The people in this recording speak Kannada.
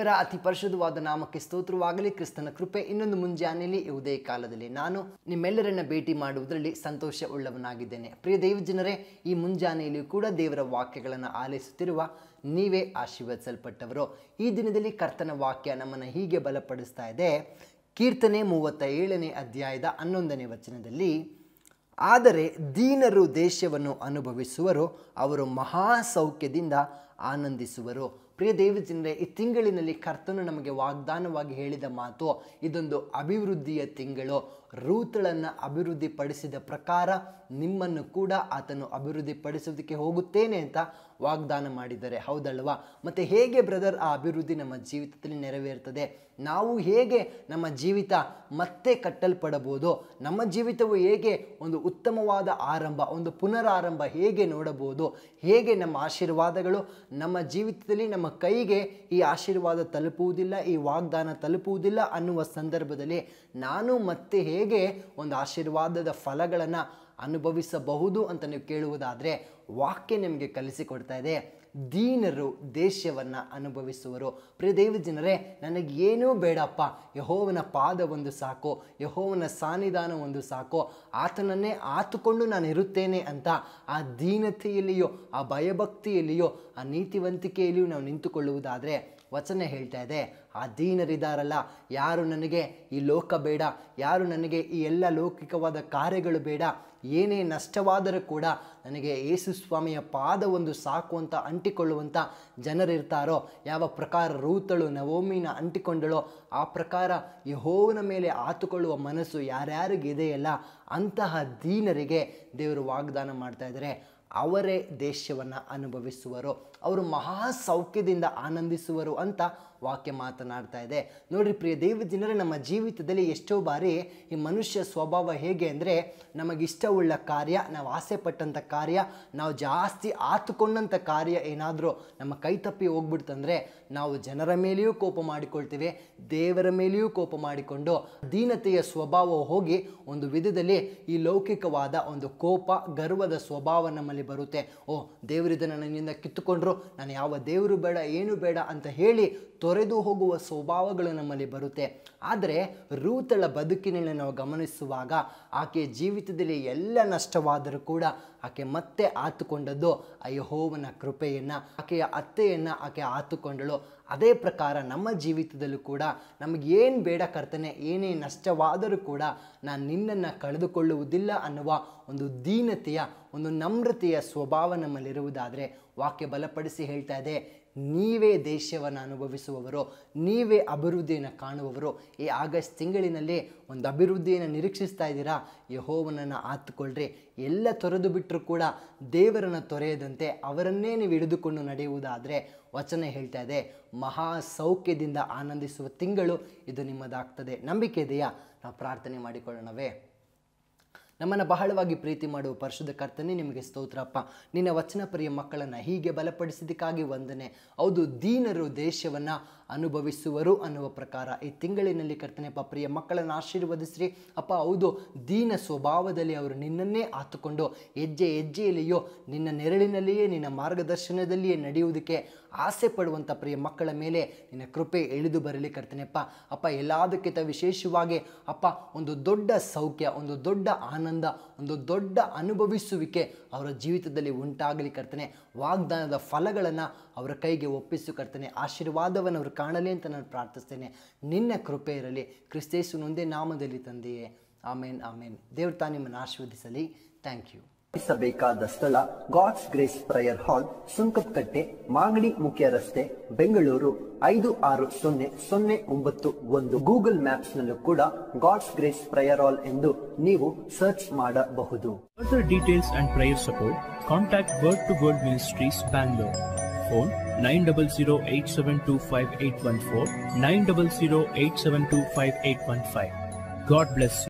ದೇವರ ಅತಿ ಪರಿಶುದ್ಧವಾದ ನಾಮಕ್ಕೆ ಸ್ತೋತ್ರವಾಗಲಿ. ಕ್ರಿಸ್ತನ ಕೃಪೆ ಇನ್ನೊಂದು ಮುಂಜಾನೆಯಲ್ಲಿ ಉದಯ ಕಾಲದಲ್ಲಿ ನಾನು ನಿಮ್ಮೆಲ್ಲರನ್ನ ಭೇಟಿ ಮಾಡುವುದರಲ್ಲಿ ಸಂತೋಷ ಉಳ್ಳವನಾಗಿದ್ದೇನೆ. ಪ್ರಿಯ ದೇವಜನರೇ, ಈ ಮುಂಜಾನೆಯಲ್ಲಿಯೂ ಕೂಡ ದೇವರ ವಾಕ್ಯಗಳನ್ನು ಆಲಿಸುತ್ತಿರುವ ನೀವೇ ಆಶೀರ್ವದಿಸಲ್ಪಟ್ಟವರು. ಈ ದಿನದಲ್ಲಿ ಕರ್ತನ ವಾಕ್ಯ ನಮ್ಮನ್ನು ಹೀಗೆ ಬಲಪಡಿಸ್ತಾ ಇದೆ. ಕೀರ್ತನೆ 37ನೇ ಅಧ್ಯಾಯದ 11ನೇ ವಚನದಲ್ಲಿ, ಆದರೆ ದೀನರು ದೇಶವನ್ನು ಅನುಭವಿಸುವರು, ಅವರು ಮಹಾ ಸೌಖ್ಯದಿಂದ ಆನಂದಿಸುವರು. ಪ್ರಿಯ ದೇವಜನರೇ, ಈ ತಿಂಗಳಿನಲ್ಲಿ ಕರ್ತನು ನಮಗೆ ವಾಗ್ದಾನವಾಗಿ ಹೇಳಿದ ಮಾತು, ಇದೊಂದು ಅಭಿವೃದ್ಧಿಯ ತಿಂಗಳು. ರೂತಳನ್ನು ಅಭಿವೃದ್ಧಿಪಡಿಸಿದ ಪ್ರಕಾರ ನಿಮ್ಮನ್ನು ಕೂಡ ಆತನು ಅಭಿವೃದ್ಧಿಪಡಿಸೋದಕ್ಕೆ ಹೋಗುತ್ತೇನೆ ಅಂತ ವಾಗ್ದಾನ ಮಾಡಿದ್ದಾರೆ. ಹೌದಲ್ವಾ? ಮತ್ತು ಹೇಗೆ ಬ್ರದರ್ ಆ ಅಭಿವೃದ್ಧಿ ನಮ್ಮ ಜೀವಿತದಲ್ಲಿ ನೆರವೇರ್ತದೆ? ನಾವು ಹೇಗೆ ನಮ್ಮ ಜೀವಿತ ಮತ್ತೆ ಕಟ್ಟಲ್ಪಡಬಹುದು? ನಮ್ಮ ಜೀವಿತವು ಹೇಗೆ ಒಂದು ಉತ್ತಮವಾದ ಆರಂಭ, ಒಂದು ಪುನರಾರಂಭ ಹೇಗೆ ನೋಡಬಹುದು? ಹೇಗೆ ನಮ್ಮ ಆಶೀರ್ವಾದಗಳು ನಮ್ಮ ಜೀವಿತದಲ್ಲಿ ನಮ್ಮ ಕೈಗೆ ಈ ಆಶೀರ್ವಾದ ತಲುಪುವುದಿಲ್ಲ, ಈ ವಾಗ್ದಾನ ತಲುಪುವುದಿಲ್ಲ ಅನ್ನುವ ಸಂದರ್ಭದಲ್ಲಿ ನಾನು ಮತ್ತೆ ಹೇಗೆ ಒಂದು ಆಶೀರ್ವಾದದ ಫಲಗಳನ್ನು ಅನುಭವಿಸಬಹುದು ಅಂತ ನೀವು ಕೇಳುವುದಾದರೆ, ವಾಕ್ಯ ನಿಮಗೆ ಕಲಿಸಿಕೊಡ್ತಾ ಇದೆ, ದೀನರು ದೇಶವನ್ನು ಅನುಭವಿಸುವರು. ಪ್ರಿಯ ದೇವಜನರೇ, ನನಗೇನೂ ಬೇಡಪ್ಪ, ಯೆಹೋವನ ಪಾದ ಒಂದು ಸಾಕು, ಯೆಹೋವನ ಸಾನ್ನಿಧಾನ ಒಂದು ಸಾಕು, ಆತನನ್ನೇ ಆತುಕೊಂಡು ನಾನು ಇರುತ್ತೇನೆ ಅಂತ ಆ ದೀನತೆಯಲ್ಲಿಯೋ, ಆ ಭಯಭಕ್ತಿಯಲ್ಲಿಯೋ, ಆ ನೀತಿವಂತಿಕೆಯಲ್ಲಿಯೂ ನಾವು ನಿಂತುಕೊಳ್ಳುವುದಾದರೆ, ವಚನ ಹೇಳ್ತಾ ಇದೆ, ಆ ದೀನರಿದ್ದಾರಲ್ಲ, ಯಾರು ನನಗೆ ಈ ಲೋಕ ಬೇಡ, ಯಾರು ನನಗೆ ಈ ಎಲ್ಲ ಲೌಕಿಕವಾದ ಕಾರ್ಯಗಳು ಬೇಡ, ಏನೇ ನಷ್ಟವಾದರೂ ಕೂಡ ನನಗೆ ಯೇಸು ಸ್ವಾಮಿಯ ಪಾದ ಒಂದು ಸಾಕು ಅಂತ ಅಂಟಿಕೊಳ್ಳುವಂಥ ಜನರಿರ್ತಾರೋ, ಯಾವ ಪ್ರಕಾರ ರೂತಳು ನವೋಮಿನ ಅಂಟಿಕೊಂಡಳೋ ಆ ಪ್ರಕಾರ ಯೆಹೋವನ ಮೇಲೆ ಆತುಕೊಳ್ಳುವ ಮನಸ್ಸು ಯಾರ್ಯಾರಿಗಿದೆಯಲ್ಲ, ಅಂತಹ ದೀನರಿಗೆ ದೇವರು ವಾಗ್ದಾನ ಮಾಡ್ತಾ ಇದ್ದಾರೆ, ಅವರೇ ದೇಶವನ್ನು ಅನುಭವಿಸುವರು, ಅವರು ಮಹಾ ಸೌಖ್ಯದಿಂದ ಆನಂದಿಸುವರು ಅಂತ ವಾಕ್ಯ ಮಾತನಾಡ್ತಾ ಇದೆ. ನೋಡ್ರಿ ಪ್ರಿಯ ದೇವಜನರೇ, ನಮ್ಮ ಜೀವಿತದಲ್ಲಿ ಎಷ್ಟೋ ಬಾರಿ ಈ ಮನುಷ್ಯ ಸ್ವಭಾವ ಹೇಗೆ ಅಂದರೆ, ನಮಗಿಷ್ಟವುಳ್ಳ ಕಾರ್ಯ, ನಾವು ಆಸೆ ಪಟ್ಟಂಥ ಕಾರ್ಯ, ನಾವು ಜಾಸ್ತಿ ಆತುಕೊಂಡಂಥ ಕಾರ್ಯ ಏನಾದರೂ ನಮ್ಮ ಕೈ ತಪ್ಪಿ ಹೋಗ್ಬಿಡ್ತಂದ್ರೆ ನಾವು ಜನರ ಮೇಲೆಯೂ ಕೋಪ ಮಾಡಿಕೊಳ್ತೇವೆ, ದೇವರ ಮೇಲೆಯೂ ಕೋಪ ಮಾಡಿಕೊಂಡು ದೀನತೆಯ ಸ್ವಭಾವ ಹೋಗಿ ಒಂದು ವಿಧದಲ್ಲಿ ಈ ಲೌಕಿಕವಾದ ಒಂದು ಕೋಪ, ಗರ್ವದ ಸ್ವಭಾವ ನಮ್ಮಲ್ಲಿ ಬರುತ್ತೆ. ಓ, ದೇವರಿದನ್ನು ನನ್ನಿಂದ ಕಿತ್ತುಕೊಂಡ್ರು, ನಾನು ಯಾವ ದೇವರು ಬೇಡ, ಏನು ಬೇಡ ಅಂತ ಹೇಳಿ ತೊರೆದು ಹೋಗುವ ಸ್ವಭಾವಗಳು ನಮ್ಮಲ್ಲಿ ಬರುತ್ತೆ. ಆದರೆ ರೂತಳ ಬದುಕಿನಲ್ಲಿ ನಾವು ಗಮನಿಸುವಾಗ ಆಕೆಯ ಜೀವಿತದಲ್ಲಿ ಎಲ್ಲ ನಷ್ಟವಾದರೂ ಕೂಡ ಆಕೆ ಮತ್ತೆ ಆತುಕೊಂಡದ್ದು ಆ ಯೆಹೋವನ ಕೃಪೆಯನ್ನು, ಆಕೆಯ ಅತ್ತೆಯನ್ನು ಆಕೆ ಆತುಕೊಂಡಳು. ಅದೇ ಪ್ರಕಾರ ನಮ್ಮ ಜೀವಿತದಲ್ಲೂ ಕೂಡ ನಮಗೇನು ಬೇಡ ಕರ್ತನೆ, ಏನೇ ನಷ್ಟವಾದರೂ ಕೂಡ ನಾನು ನಿನ್ನನ್ನು ಕಳೆದುಕೊಳ್ಳುವುದಿಲ್ಲ ಅನ್ನುವ ಒಂದು ದೀನತೆಯ, ಒಂದು ನಮ್ರತೆಯ ಸ್ವಭಾವ ನಮ್ಮಲ್ಲಿರುವುದಾದರೆ, ವಾಕ್ಯ ಬಲಪಡಿಸಿ ಹೇಳ್ತಾ ಇದೆ, ನೀವೇ ದೇಶವನ್ನು ಅನುಭವಿಸುವವರು, ನೀವೇ ಅಭಿವೃದ್ಧಿಯನ್ನು ಕಾಣುವವರು. ಈ ಆಗಸ್ಟ್ ತಿಂಗಳಿನಲ್ಲಿ ಒಂದು ಅಭಿವೃದ್ಧಿಯನ್ನು ನಿರೀಕ್ಷಿಸ್ತಾ ಇದ್ದೀರಾ? ಯೆಹೋವನನ್ನು ಆತುಕೊಳ್ಳ್ರಿ. ಎಲ್ಲ ತೊರೆದು ಬಿಟ್ಟರೂ ಕೂಡ ದೇವರನ್ನು ತೊರೆಯದಂತೆ ಅವರನ್ನೇ ನೀವು ಹಿಡಿದುಕೊಂಡು ನಡೆಯುವುದಾದರೆ, ವಚನ ಹೇಳ್ತಾ ಇದೆ, ಮಹಾ ಸೌಖ್ಯದಿಂದ ಆನಂದಿಸುವ ತಿಂಗಳು ಇದು ನಿಮ್ಮದಾಗ್ತದೆ. ನಂಬಿಕೆ ಇದೆಯಾ? ನಾವು ಪ್ರಾರ್ಥನೆ ಮಾಡಿಕೊಳ್ಳೋಣವೇ? ನಮ್ಮನ್ನು ಬಹಳವಾಗಿ ಪ್ರೀತಿ ಮಾಡುವ ಪರಿಶುದ್ಧ ಕರ್ತನೇ, ನಿಮಗೆ ಸ್ತೋತ್ರಪ್ಪ. ನಿನ್ನ ವಚನ ಪ್ರಿಯ ಮಕ್ಕಳನ್ನು ಹೀಗೆ ಬಲಪಡಿಸಿದ್ದಕ್ಕಾಗಿ ವಂದನೆ. ಹೌದು, ದೀನರು ದೇಶವನ್ನು ಅನುಭವಿಸುವರು ಅನ್ನುವ ಪ್ರಕಾರ ಈ ತಿಂಗಳಿನಲ್ಲಿ ಕರ್ತನೆಪ್ಪ ಪ್ರಿಯ ಮಕ್ಕಳನ್ನು ಆಶೀರ್ವದಿಸ್ರಿ ಅಪ್ಪ. ಹೌದು, ದೀನ ಸ್ವಭಾವದಲ್ಲಿ ಅವರು ನಿನ್ನನ್ನೇ ಆತುಕೊಂಡು ಹೆಜ್ಜೆ ಹೆಜ್ಜೆಯಲ್ಲಿಯೋ ನಿನ್ನ ನೆರಳಿನಲ್ಲಿಯೇ, ನಿನ್ನ ಮಾರ್ಗದರ್ಶನದಲ್ಲಿಯೇ ನಡೆಯುವುದಕ್ಕೆ ಆಸೆ ಪಡುವಂಥ ಪ್ರಿಯ ಮಕ್ಕಳ ಮೇಲೆ ನಿನ್ನ ಕೃಪೆ ಇಳಿದು ಬರಲಿ ಕರ್ತನೆಪ್ಪ. ಅಪ್ಪ, ಎಲ್ಲದಕ್ಕಿಂತ ವಿಶೇಷವಾಗಿ ಅಪ್ಪ, ಒಂದು ದೊಡ್ಡ ಸೌಖ್ಯ, ಒಂದು ದೊಡ್ಡ ಆನಂದ, ಒಂದು ದೊಡ್ಡ ಅನುಭವಿಸುವಿಕೆ ಅವರ ಜೀವಿತದಲ್ಲಿ ಉಂಟಾಗಲಿ ಕರ್ತನೆ. ವಾಗ್ದಾನದ ಫಲಗಳನ್ನು ಅವರ ಕೈಗೆ ಒಪ್ಪಿಸು ಕರ್ತನೆ. ಆಶೀರ್ವಾದವನ್ನು ಅವರು ಕಾಣಲಿ ಅಂತ ನಾನು ಪ್ರಾರ್ಥಿಸ್ತೇನೆ. ನಿನ್ನ ಕೃಪೆ ಇರಲಿ ಕ್ರಿಸ್ತೇಸುವಿನೊಂದೇ ನಾಮದಲ್ಲಿ ತಂದೆಯೇ, ಆಮೇನ್ ಆಮೇನ್. ದೇವರು ತಾನು ನಿಮ್ಮನ್ನು ಆಶೀರ್ವದಿಸಲಿ. Thank you. ಬೇಕಾದ ಸ್ಥಳ God's grace prayer hall, Sunkadakatte, Magadi ಮುಖ್ಯ ರಸ್ತೆ, ಬೆಂಗಳೂರು 560091. ಗೂಗಲ್ ಮ್ಯಾಪ್ಸ್ ನಲ್ಲೂ ಕೂಡ ಗಾಡ್ಸ್ ಗ್ರೇಸ್ ಪ್ರೇಯರ್ ಹಾಲ್ ಎಂದು ನೀವು ಸರ್ಚ್ ಮಾಡಬಹುದು. Further details and prayer support, contact Word to Word Ministries, Bangalore. Phone 90087258114, 90087258115. God bless you.